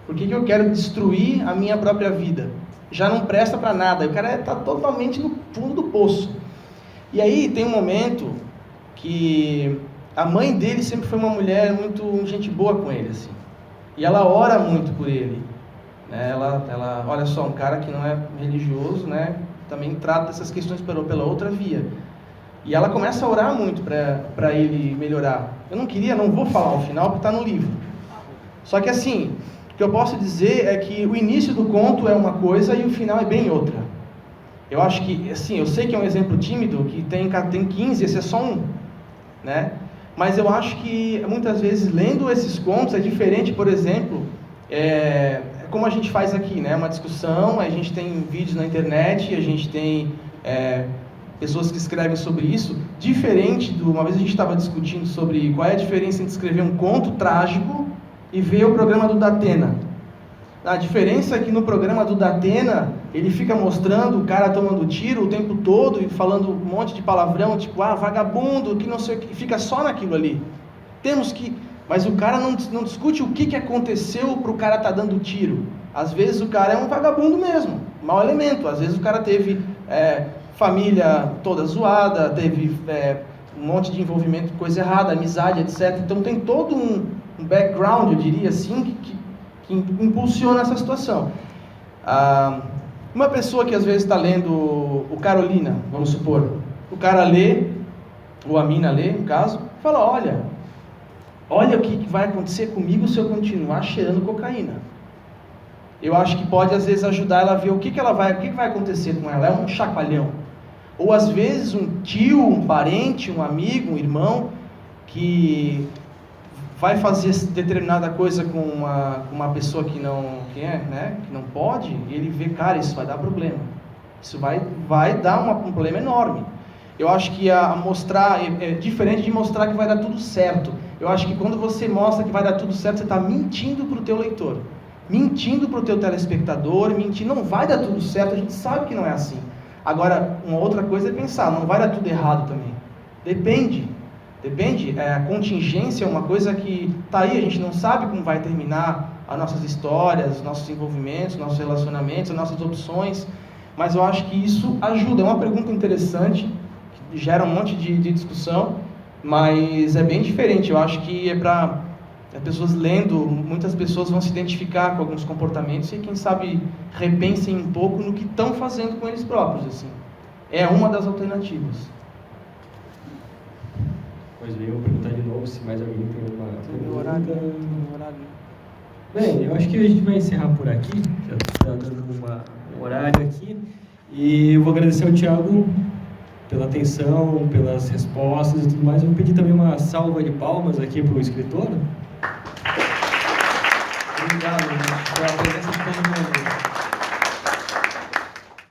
Por que eu quero destruir a minha própria vida? Já não presta para nada. O cara está totalmente no fundo do poço. E aí tem um momento que a mãe dele sempre foi uma mulher muito gente boa com ele, assim. E ela ora muito por ele, né? Ela, olha só, um cara que não é religioso, né? Também trata essas questões pela outra via. E ela começa a orar muito para ele melhorar. Eu não vou falar o final porque está no livro. Só que assim, o que eu posso dizer é que o início do conto é uma coisa e o final é bem outra. Eu acho que, assim, eu sei que é um exemplo tímido, que tem 15, esse é só um, né? Mas eu acho que, muitas vezes, lendo esses contos, é diferente, por exemplo, como a gente faz aqui, né? Uma discussão, a gente tem vídeos na internet, a gente tem pessoas que escrevem sobre isso, diferente uma vez a gente estava discutindo sobre qual é a diferença entre escrever um conto trágico e ver o programa do Datena. A diferença é que no programa do Datena, ele fica mostrando o cara tomando tiro o tempo todo e falando um monte de palavrão, tipo, vagabundo, que não sei o que, fica só naquilo ali. Mas o cara não discute o que aconteceu para o cara estar dando tiro. Às vezes o cara é um vagabundo mesmo, mau elemento. Às vezes o cara teve família toda zoada, teve um monte de envolvimento, coisa errada, amizade, etc. Então tem todo um background, eu diria assim, que impulsiona essa situação. Uma pessoa que às vezes está lendo o Carolina, vamos supor, o cara lê, ou a mina lê, no caso, fala, olha o que vai acontecer comigo se eu continuar cheirando cocaína. Eu acho que pode às vezes ajudar ela a ver o que vai acontecer com ela. É um chacoalhão. Ou às vezes um tio, um parente, um amigo, um irmão, que vai fazer determinada coisa com uma pessoa que não pode, e ele vê, cara, isso vai dar problema. Isso vai dar um problema enorme. Eu acho que mostrar é diferente de mostrar que vai dar tudo certo. Eu acho que quando você mostra que vai dar tudo certo, você está mentindo para o teu leitor, mentindo para o teu telespectador, não vai dar tudo certo, a gente sabe que não é assim. Agora, uma outra coisa é pensar, não vai dar tudo errado também. Depende, a contingência é uma coisa que está aí, a gente não sabe como vai terminar as nossas histórias, nossos envolvimentos, nossos relacionamentos, as nossas opções, mas eu acho que isso ajuda. É uma pergunta interessante, que gera um monte de discussão, mas é bem diferente. Eu acho que as pessoas lendo, muitas pessoas vão se identificar com alguns comportamentos e quem sabe repensem um pouco no que estão fazendo com eles próprios, assim. É uma das alternativas. Pois bem, eu vou perguntar de novo se mais alguém tem uma pergunta. No horário. Bem, eu acho que a gente vai encerrar por aqui, já está dando um horário aqui, e eu vou agradecer ao Thiago pela atenção, pelas respostas e tudo mais. Eu vou pedir também uma salva de palmas aqui para o escritor. Obrigado, gente, pela presença de todo mundo.